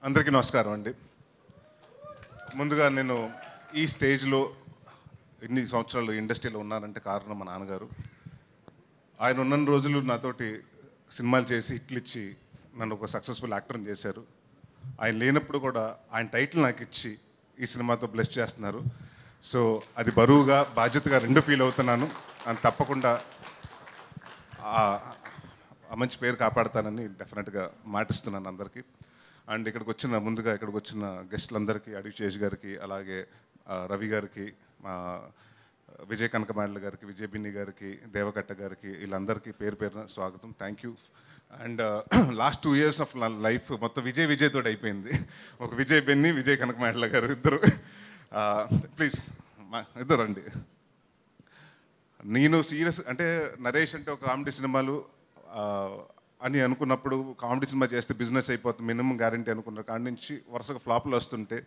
అందరికీ నమస్కారం అండి. ముందుగా నేను ఈ స్టేజ్లో ఇన్ని సంవత్సరాలు ఇండస్ట్రీలో ఉన్నానంటే కారణం మా నాన్నగారు. ఆయన ఉన్న రోజులు నాతోటి సినిమాలు చేసి హిట్లు ఇచ్చి నన్ను ఒక సక్సెస్ఫుల్ యాక్టర్ని చేశారు. ఆయన లేనప్పుడు కూడా ఆయన టైటిల్ నాకు ఇచ్చి ఈ సినిమాతో బ్లెస్ చేస్తున్నారు. సో అది బరువుగా బాధ్యతగా రెండు ఫీల్ అవుతున్నాను. అని తప్పకుండా ఆ మంచి పేరు కాపాడుతానని డెఫినెట్గా మాటిస్తున్నాను అందరికీ. అండ్ ముందుగా ఇక్కడికి వచ్చిన గెస్టులందరికీ, అడివిశేష్ గారికి, అలాగే రవి గారికి, మా విజయ్ కనకమాండ్ల గారికి, విజయ్ బిన్ని గారికి, దేవకట్ట గారికి, వీళ్ళందరికీ పేరు పేరున స్వాగతం. Thank you. And last 2 years of life మొత్తం విజయ్ తోటి అయిపోయింది. ఒక విజయ్ బిన్ని, విజయ్ కనకమాండ్ల గారు ఇద్దరు. ప్లీజ్ ఇద్దరు రండి. నేను సీరియస్ అంటే నరేష్ అంటే ఒక కామెడీ సినిమాలు అని అనుకున్నప్పుడు, కామెడీ సినిమా చేస్తే బిజినెస్ అయిపోతుంది మినిమం గ్యారంటీ అనుకున్న కాడి నుంచి వరుసగా ఫ్లాప్లు వస్తుంటే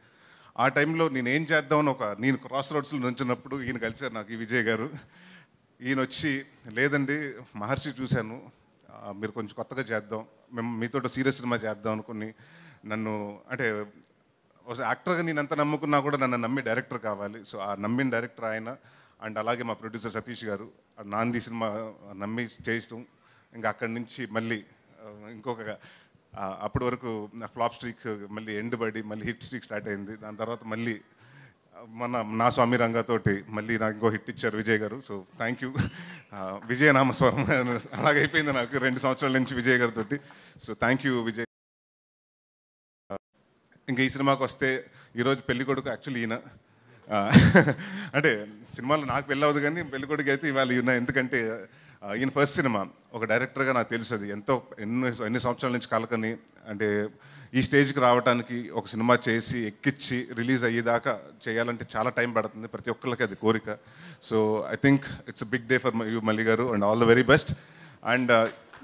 ఆ టైంలో నేను ఏం చేద్దామని నేను క్రాస్ రోడ్స్లో నుంచినప్పుడు ఈయన కలిశారు నాకు, ఈ విజయ్ గారు. ఈయన వచ్చి, లేదండి మహర్షి చూశాను, మీరు కొంచెం కొత్తగా చేద్దాం, మేము మీతో సీరియస్ సినిమా చేద్దాం అనుకుని నన్ను అంటే యాక్టర్గా నేను ఎంత నమ్ముకున్నా కూడా నన్ను నమ్మి డైరెక్టర్ కావాలి. సో ఆ నమ్మిన డైరెక్టర్ ఆయన. అండ్ అలాగే మా ప్రొడ్యూసర్ సతీష్ గారు నాంది సినిమా నమ్మి చేయటం, ఇంకా అక్కడి నుంచి మళ్ళీ ఇంకొక అప్పటి వరకు ఫ్లాప్ స్ట్రీక్ మళ్ళీ ఎండ్ పడి మళ్ళీ హిట్ స్ట్రీక్ స్టార్ట్ అయింది. దాని తర్వాత మళ్ళీ నా స్వామి రంగతోటి మళ్ళీ నాకు ఇంకో హిట్ ఇచ్చారు Vijay garu. So thank you. విజయ నామస్వరం అలాగైపోయింది నాకు 2 సంవత్సరాల నుంచి విజయ్ గారితో. So thank you Vijay. ఇంకా ఈ సినిమాకి వస్తే ఈరోజు పెళ్ళికొడుకు యాక్చువల్లీ ఈయన. అంటే సినిమాలో నాకు పెళ్ళి అవ్వదు కానీ పెళ్ళికొడుకు అయితే ఇవాళ ఈయన. ఎందుకంటే ఈయన ఫస్ట్ సినిమా ఒక డైరెక్టర్గా నాకు తెలుసు అది ఎన్ని సంవత్సరాల నుంచి కలకని, అంటే ఈ స్టేజ్కి రావడానికి ఒక సినిమా చేసి ఎక్కిచ్చి రిలీజ్ అయ్యేదాకా చేయాలంటే చాలా టైం పడుతుంది, ప్రతి ఒక్కరికి అది కోరిక. So I think it's big day for you Malli garu, and all the very best. And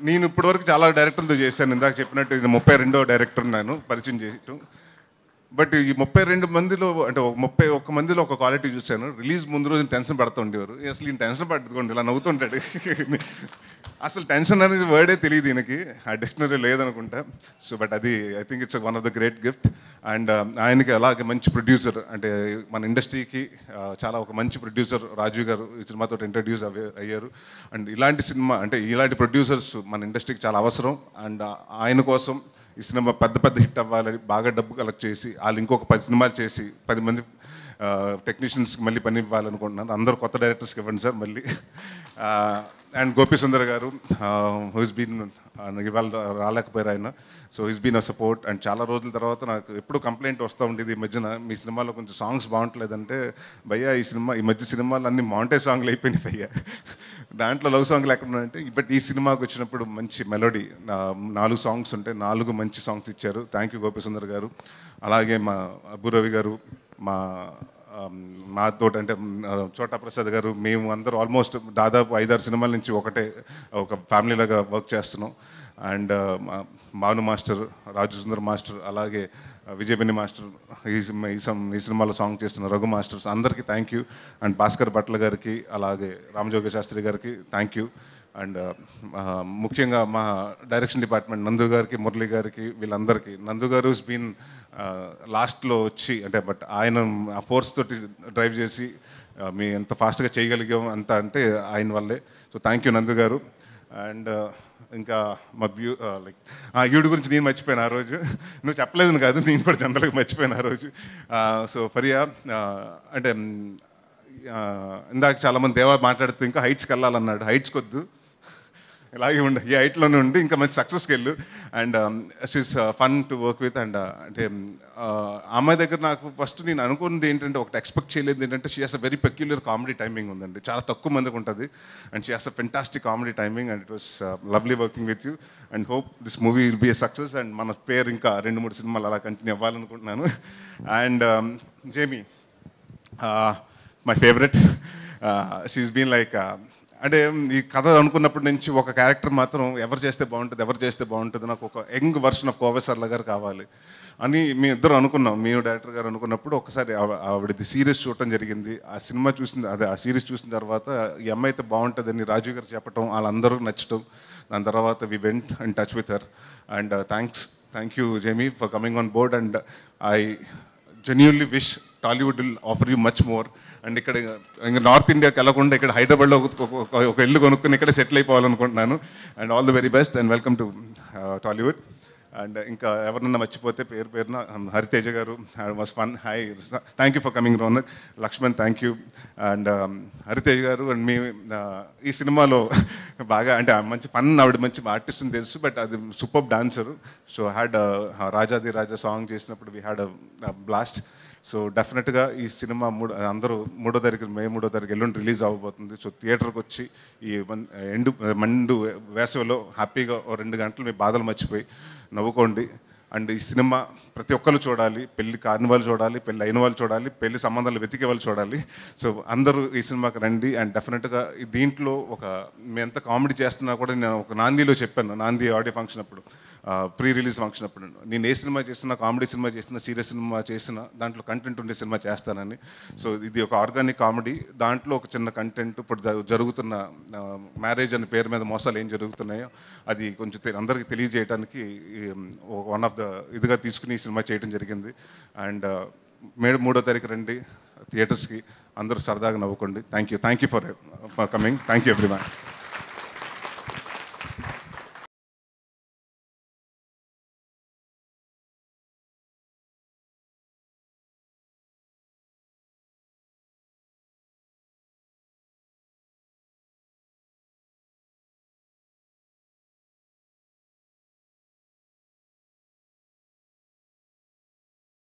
నేను ఇప్పటివరకు చాలా డైరెక్టర్లతో చేశాను, ఇందాక చెప్పినట్టు ఇది 32వ డైరెక్టర్ నేను పరిచయం చేయటం. బట్ ఈ 32 మందిలో అంటే 31 మందిలో ఒక క్వాలిటీ చూశాను. రిలీజ్ ముందు రోజు టెన్షన్ పడుతూ ఉండేవారు. అసలు ఈయన టెన్షన్ పడుతుంది, ఇలా నవ్వుతుంటాడు. అసలు టెన్షన్ అనేది వర్డే తెలియదు ఈయనకి, ఆ డిక్షనరీ లేదనుకుంటా. సో బట్ అది I think it's one of the great gift. And ఆయనకి అలాగే మంచి ప్రొడ్యూసర్, అంటే మన ఇండస్ట్రీకి చాలా ఒక మంచి ప్రొడ్యూసర్ రాజు గారు ఈ సినిమాతో ఇంట్రడ్యూస్ అయ్యారు. అండ్ ఇలాంటి సినిమా అంటే ఇలాంటి ప్రొడ్యూసర్స్ మన ఇండస్ట్రీకి చాలా అవసరం. అండ్ ఆయన కోసం ఈ సినిమా పెద్ద హిట్ అవ్వాలని బాగా డబ్బు కలెక్ట్ చేసి వాళ్ళు ఇంకొక 10 సినిమాలు చేసి 10 మంది టెక్నీషియన్స్కి మళ్ళీ పని ఇవ్వాలనుకుంటున్నాను. అందరూ కొత్త డైరెక్టర్స్కి ఇవ్వండి సార్ మళ్ళీ. అండ్ గోపి సుందర్ గారు హూస్ బీన్ ఇవాళ రాలేకపోయారు ఆయన. So he's been a support. And చాలా రోజుల తర్వాత నాకు ఎప్పుడు కంప్లైంట్ వస్తూ ఉండేది ఈ మధ్యన, మీ సినిమాలో కొంచెం సాంగ్స్ బాగుంటలేదంటే, భయ్యా ఈ మధ్య సినిమాలు అన్ని మాంటేజ్ సాంగ్లు అయిపోయినాయి భయ్యా, దాంట్లో లవ్ సాంగ్లు ఎక్కడ ఉన్నాయంటే, బట్ ఈ సినిమాకి వచ్చినప్పుడు మంచి మెలోడీ 4 సాంగ్స్ ఉంటాయి, 4 మంచి సాంగ్స్ ఇచ్చారు. థ్యాంక్ యూ గోపి సుందర్ గారు. అలాగే మా అబ్బురవి గారు, మాతో అంటే చోటా ప్రసాద్ గారు, మేము అందరూ ఆల్మోస్ట్ దాదాపు 5-6 సినిమాల నుంచి ఒక ఫ్యామిలీలాగా వర్క్ చేస్తున్నాం. And Bhanu master, Raju Sundar master, అలాగే విజయ్ బిన్ని మాస్టర్, ఈ సినిమాలో సాంగ్ చేస్తున్న రఘు మాస్టర్స్ అందరికీ thank you. And Bhaskar Bhatla గారికి, అలాగే రామజోగ శాస్త్రి గారికి థ్యాంక్ యూ. అండ్ ముఖ్యంగా మా డైరెక్షన్ డిపార్ట్మెంట్ నందు గారికి, మురళి గారికి, వీళ్ళందరికీ. నందు గారు బీన్ లాస్ట్లో వచ్చి అంటే బట్ ఆయన ఆ ఫోర్స్ తోటి డ్రైవ్ చేసి మీ ఎంత ఫాస్ట్గా చేయగలిగాం అంత అంటే ఆయన వల్లే. సో థ్యాంక్ యూ నందు గారు. అండ్ ఇంకా మా ఈవిడ గురించి నేను మర్చిపోయాను ఆ రోజు, నువ్వు చెప్పలేదు కాదు, నేను కూడా జనరల్గా మర్చిపోయాను ఆ రోజు. సో ఫరియా అంటే ఇందాక చాలామంది దేవా మాట్లాడుతూ ఇంకా హైట్స్కి వెళ్ళాలన్నాడు. హైట్స్కి వద్దు, ఇలాగే ఉండి ఈ హైట్లోనే ఉండి ఇంకా మంచి సక్సెస్కి వెళ్ళు. And she's fun to work with. And అంటే అమ్మాయి దగ్గర నాకు ఫస్ట్ నేను అనుకున్నది ఏంటంటే, ఒకటి ఎక్స్పెక్ట్ చేయలేదు ఏంటంటే, she has a very peculiar comedy timing ఉందండి, చాలా తక్కువ మందికి ఉంటుంది. And she has a fantastic comedy timing. And it was lovely working with you. And hope this movie will be a success. And మన పేరు ఇంకా 2-3 సినిమాలు అలా కంటిన్యూ అవ్వాలనుకుంటున్నాను. And Jamie my favourite. She's been like అంటే ఈ కథ అనుకున్నప్పటి నుంచి ఒక క్యారెక్టర్ మాత్రం ఎవరు చేస్తే బాగుంటుంది, నాకు ఒక యంగ్ వర్షన్ ఆఫ్ కోవేశ్వర్ల గారు కావాలి అని మీ ఇద్దరు అనుకున్నాం. మీ డైరెక్టర్ గారు అనుకున్నప్పుడు ఒకసారి ఆవిడది సిరీస్ చూడటం జరిగింది. ఆ సినిమా ఆ సిరీస్ చూసిన తర్వాత ఈ అమ్మాయి అయితే బాగుంటుందని రాజు గారు చెప్పటం, వాళ్ళందరూ నచ్చటం. దాని తర్వాత we went and touch with her. And thanks thank you Jamie for coming on board and I genuinely wish Tollywood will offer you much more. And ఇక్కడ ఇంకా నార్త్ ఇండియాకి వెళ్ళకుండా ఇక్కడ హైదరాబాద్లో ఒక ఇల్లు కొనుక్కుని ఇక్కడ సెటిల్ అయిపోవాలనుకుంటున్నాను. And all the very best and welcome to Tollywood. And ఇంకా ఎవరన్నా మర్చిపోతే పేరున Hariteja garu was fun. Hi, thank you for coming Ronak. Lakshman thank you. And Hariteja garu and మీ ఈ సినిమాలో బాగా అంటే మంచి ఫన్, ఆవిడ మంచి ఆర్టిస్ట్ అని తెలుసు, బట్ అది సూపర్ డాన్సరు. సో హ్యాడ్ రాజాది రాజా సాంగ్ చేసినప్పుడు వీ హ్యాడ్ బ్లాస్ట్. సో డెఫినెట్గా ఈ సినిమా అందరూ 3వ తారీఖు మే 3వ తారీఖు ఎల్లుండి రిలీజ్ అవ్వబోతుంది. సో థియేటర్కి వచ్చి ఈ మండు వేసవిలో హ్యాపీగా 2 గంటలు మీ బాధలు మర్చిపోయి నవ్వుకోండి. అండ్ ఈ సినిమా ప్రతి ఒక్కరు చూడాలి. పెళ్లి కాని వాళ్ళు చూడాలి, పెళ్ళి అయిన వాళ్ళు చూడాలి, పెళ్లి సంబంధాలు వెతికే వాళ్ళు చూడాలి. సో అందరూ ఈ సినిమాకి రండి. అండ్ డెఫినెట్గా దీంట్లో మేము ఎంత కామెడీ చేస్తున్నా కూడా నేను ఒక నాందిలో చెప్పాను, నాంది ఆడియో ఫంక్షన్ అప్పుడు, ప్రీ రిలీజ్ ఫంక్షన్ అప్పుడు, నేను ఏ సినిమా చేస్తున్నా, కామెడీ సినిమా చేస్తున్నా, సీరియస్ సినిమా చేసినా దాంట్లో కంటెంట్ ఉండే సినిమా చేస్తానని. సో ఇది ఒక ఆర్గానిక్ కామెడీ, దాంట్లో ఒక చిన్న కంటెంట్, ఇప్పుడు జరుగుతున్న మ్యారేజ్ అనే పేరు మీద మోసాలు ఏం జరుగుతున్నాయో అది కొంచెం అందరికీ తెలియజేయడానికి వన్ ఆఫ్ ద ఇదిగా తీసుకుని ఈ సినిమా చేయడం జరిగింది. అండ్ 3వ తారీఖు రండి థియేటర్స్కి, అందరూ సరదాగా నవ్వుకోండి. Thank you for coming. Thank you everyone.